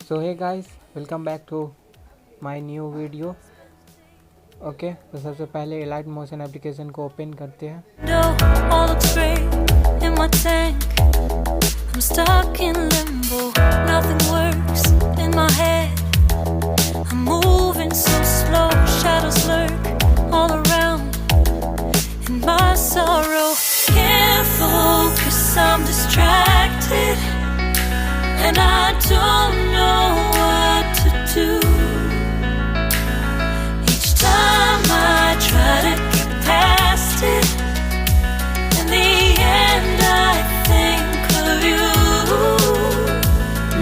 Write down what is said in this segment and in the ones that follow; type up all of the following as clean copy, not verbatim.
So hey guys, welcome back to my new video. Okay, तो सबसे पहले Alight Motion application को open करते हैं। I'm stuck in limbo, nothing works in my head. I'm moving so slow, shadows lurk all around. In my sorrow, can't focus, I'm distracted. And I don't know what to do. Each time I try to get past it, in the end I think of you.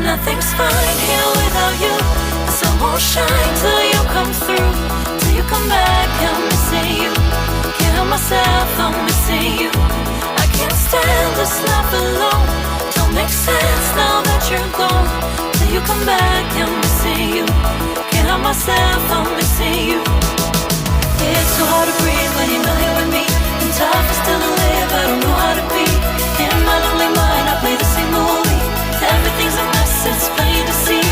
Nothing's fine here without you. The sun won't shine till you come through. Till you come back, I'm missing you. Can't help myself, I'm missing you. I can't stand this life alone. Don't make sense now that you're gone. Till you come back, I'm missing you. Can't help myself, I'm missing you. It's so hard to breathe when you're not here with me. And tough is still to live, I don't know how to be. In my lonely mind, I play the same movie. Everything's a mess, it's plain to see.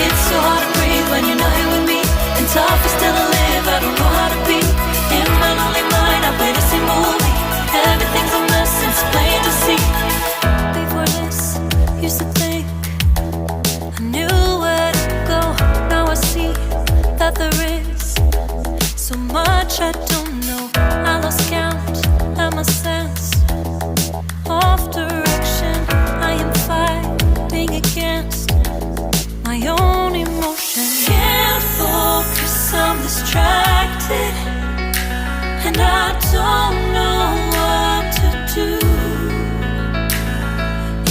It's so hard to breathe when you're not here with me. And tough is still to live, I don't know how to be. In my lonely mind, I play the same movie. Everything's a mess, it's plain to see. Before this, used to think I knew where to go. Now I see that there is so much I don't know. I lost count at my sense of direction. I am fighting against my own emotion. Can't focus, I'm distracted. And I don't know what to do.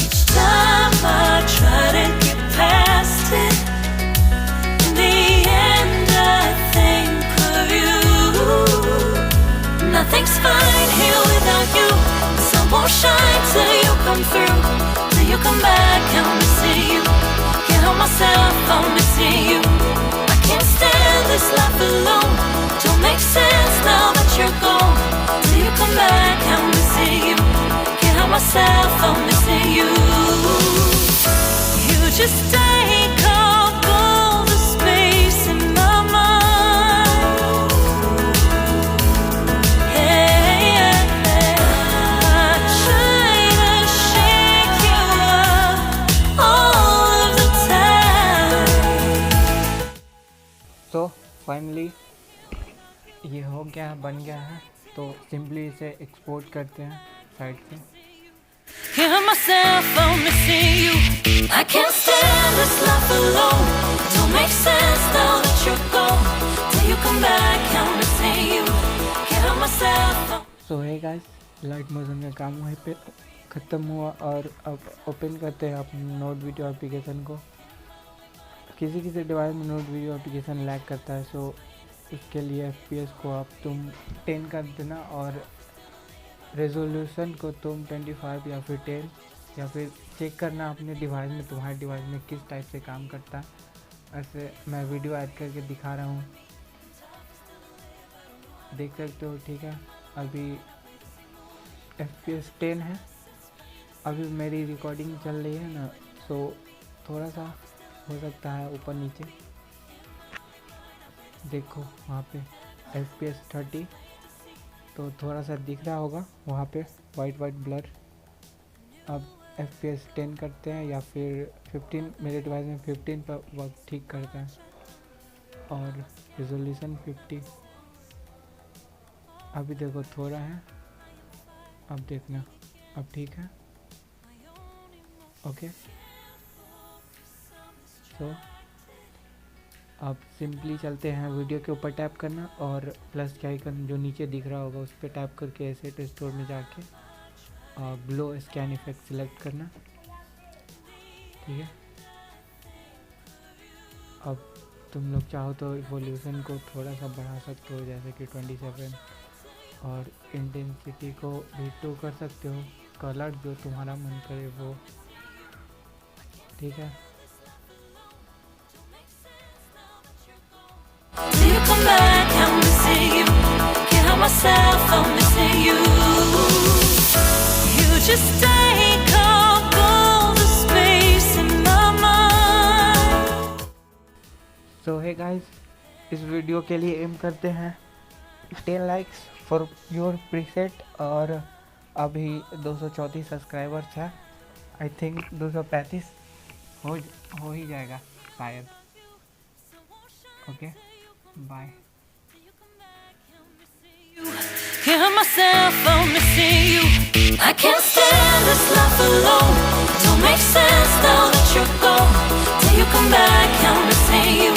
Each time I try to get past it, in the end I think of you. Nothing's fine here without you. The sun won't shine till you come through. Till you come back, I'm missing you. Can't help myself, I'm missing you. I can't stand this life alone. Don't make sense now that you're gone. Till you come back, I'm missing you. Can't help myself, I'm missing you. You just take up all the space in my mind. Hey, I try to shake you up all of the time. So finally ये हो गया, बन गया है। तो simply इसे export करते हैं साइड से। Hear myself, I'm missing you. I can't stand this life alone. Don't make sense now that you're gone. Till you come back, I'm missing you. Can't help myself. So hey guys, light motion का काम वहीं पे ख़त्म हुआ और अब open करते हैं अपने नोट वीडियो एप्लीकेशन को। किसी किसी डिवाइस में नोट वीडियो एप्लीकेशन लैग करता है, सो इसके लिए FPS को आप तुम 10 कर देना और रेजोल्यूशन को तुम 25 या फिर 10, या फिर चेक करना अपने डिवाइस में, तुम्हारे डिवाइस में किस टाइप से काम करता है। ऐसे मैं वीडियो ऐड करके दिखा रहा हूँ, देख सकते हो। ठीक है, अभी FPS 10 है। अभी मेरी रिकॉर्डिंग चल रही है ना, सो थोड़ा सा हो सकता है ऊपर नीचे। देखो वहाँ पे FPS 30, तो थोड़ा सा दिख रहा होगा वहाँ पे वाइट ब्लर। अब FPS 10 करते हैं या फिर 15, मेरे डिवाइस में 15 पर वर्क ठीक करता है। और रिजोल्यूशन 50। अभी देखो थोड़ा है, अब देखना, अब ठीक है। ओके, सो अब सिंपली चलते हैं। वीडियो के ऊपर टैप करना और प्लस के आइकन जो नीचे दिख रहा होगा उस पर टैप करके एसेट स्टोर में जाके और ग्लो स्कैन इफेक्ट सिलेक्ट करना। ठीक है, अब तुम लोग चाहो तो इवोल्यूशन को थोड़ा सा बढ़ा सकते हो, जैसे कि 27, और इंटेंसिटी को भी 2 कर सकते हो। कलर जो तुम्हारा मन करे वो। ठीक है, till you come back, I'm missing you. Can't help myself, I'm missing you. You just take up all the space in my mind. So hey guys, इस वीडियो के लिए एम करते हैं 10 लाइक्स फॉर योर प्रीसेट। और अभी 234 subscribers है। I think 235 हो ही जाएगा शायद। Okay, bye. Hear myself, I'm missing you. I can't stand this life alone. Don't make sense now that you're gone. Till you come back, I'm missing you.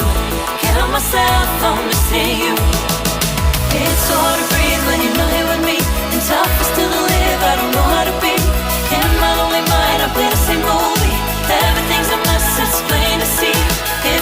Can't help myself, I'm missing you. It's all